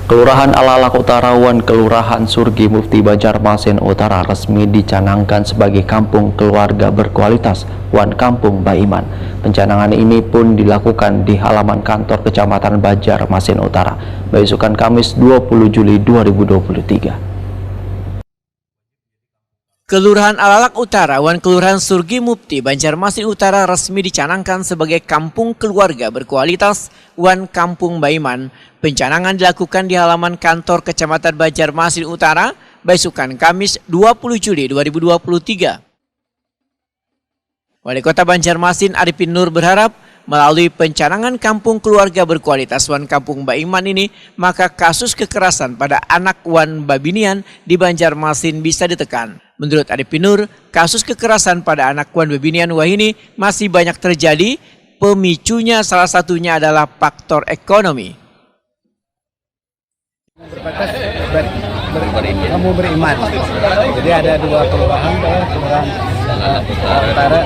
Kelurahan Alalak Utara Wan Kelurahan Surgi Mufti Banjarmasin Utara resmi dicanangkan sebagai kampung keluarga berkualitas Wan Kampung Baiman. Pencanangan ini pun dilakukan di halaman kantor Kecamatan Banjarmasin Utara, besokan Kamis 20 Juli 2023. Kelurahan Alalak Utara Wan Kelurahan Surgi Mufti Banjarmasin Utara resmi dicanangkan sebagai kampung keluarga berkualitas Wan Kampung Baiman. Pencanangan dilakukan di halaman kantor Kecamatan Banjarmasin Utara, besokan Kamis 20 Juli 2023. Wali Kota Banjarmasin Arifin Nur berharap melalui pencanangan kampung keluarga berkualitas Wan Kampung Baiman ini, maka kasus kekerasan pada anak Wan Babinian di Banjarmasin bisa ditekan. Menurut Arifin Nur, kasus kekerasan pada anak Wan Babinian Wahini masih banyak terjadi. Pemicunya salah satunya adalah faktor ekonomi. Kamu beriman. Jadi ada dua kelurahan, kelurahan Utara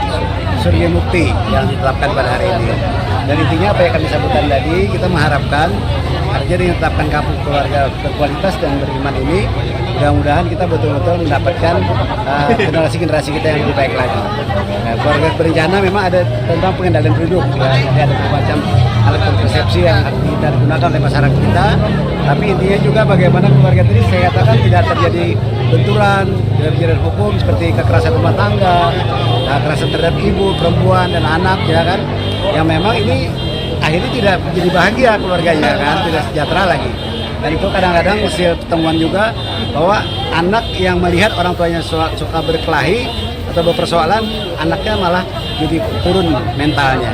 Surgi Mufti yang ditetapkan pada hari ini. Dan intinya apa yang kami sebutkan tadi, kita mengharapkan artinya dengan ditetapkan kampung keluarga berkualitas dan beriman ini, mudah-mudahan kita betul-betul mendapatkan generasi-generasi kita yang lebih baik lagi. Nah, keluarga berencana memang ada tentang pengendalian penduduk, ya, jadi ada bermacam alat kontrasepsi yang kita digunakan oleh masyarakat kita. Tapi intinya juga bagaimana keluarga tadi saya katakan tidak terjadi benturan, tidak terjadi hukum seperti kekerasan rumah tangga, kekerasan terhadap ibu, perempuan dan anak, ya kan, yang memang ini akhirnya tidak menjadi bahagia keluarganya kan, tidak sejahtera lagi. Dan itu kadang-kadang hasil pertemuan juga bahwa anak yang melihat orang tuanya suka berkelahi atau berpersoalan, anaknya malah jadi turun mentalnya.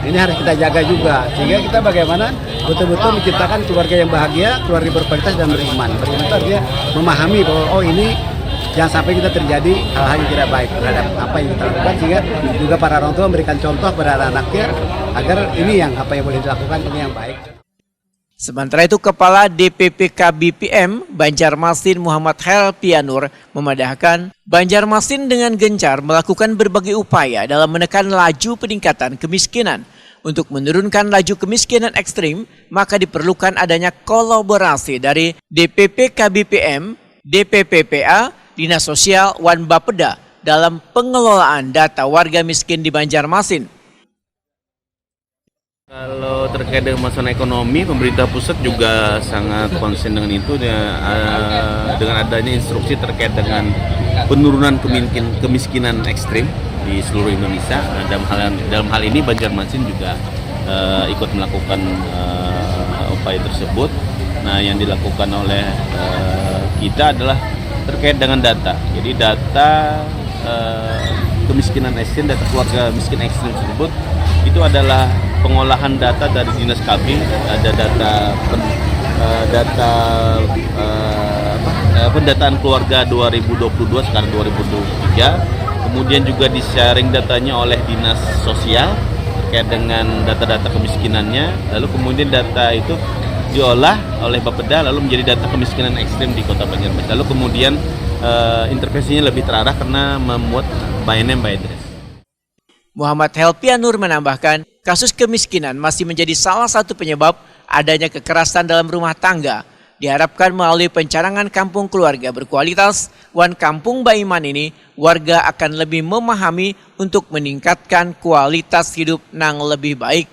Ini harus kita jaga juga, sehingga kita bagaimana betul-betul menciptakan keluarga yang bahagia, keluarga berkualitas dan beriman. Beriman itu artinya memahami bahwa oh ini jangan sampai kita terjadi hal-hal yang tidak baik terhadap apa yang kita lakukan, sehingga juga para orang tua memberikan contoh kepada anak-anaknya agar ini yang apa yang boleh dilakukan ini yang baik. Sementara itu, Kepala DPPK BPM Banjarmasin Muhammad Helpianur memadahkan Banjarmasin dengan gencar melakukan berbagai upaya dalam menekan laju peningkatan kemiskinan. Untuk menurunkan laju kemiskinan ekstrim, maka diperlukan adanya kolaborasi dari DPPK BPM, DPPPA, Dinas Sosial, Wan Bapeda dalam pengelolaan data warga miskin di Banjarmasin. Kalau terkait dengan masalah ekonomi, pemerintah pusat juga sangat konsen dengan itu, dengan adanya instruksi terkait dengan penurunan kemiskinan ekstrim di seluruh Indonesia. Dalam hal ini Banjarmasin juga ikut melakukan upaya tersebut. Nah, yang dilakukan oleh kita adalah terkait dengan data. Jadi data kemiskinan ekstrim, data keluarga miskin ekstrim tersebut itu adalah pengolahan data dari Dinas KB, ada pendataan keluarga 2022 sekarang 2023, kemudian juga di-sharing datanya oleh Dinas Sosial terkait dengan data-data kemiskinannya, lalu kemudian data itu diolah oleh Bapeda lalu menjadi data kemiskinan ekstrim di Kota Banjarmasin. Lalu kemudian intervensinya lebih terarah karena membuat by name by address. Muhammad Helpianur menambahkan, kasus kemiskinan masih menjadi salah satu penyebab adanya kekerasan dalam rumah tangga. Diharapkan melalui pencanangan kampung keluarga berkualitas Wan Kampung Baiman ini, warga akan lebih memahami untuk meningkatkan kualitas hidup yang lebih baik.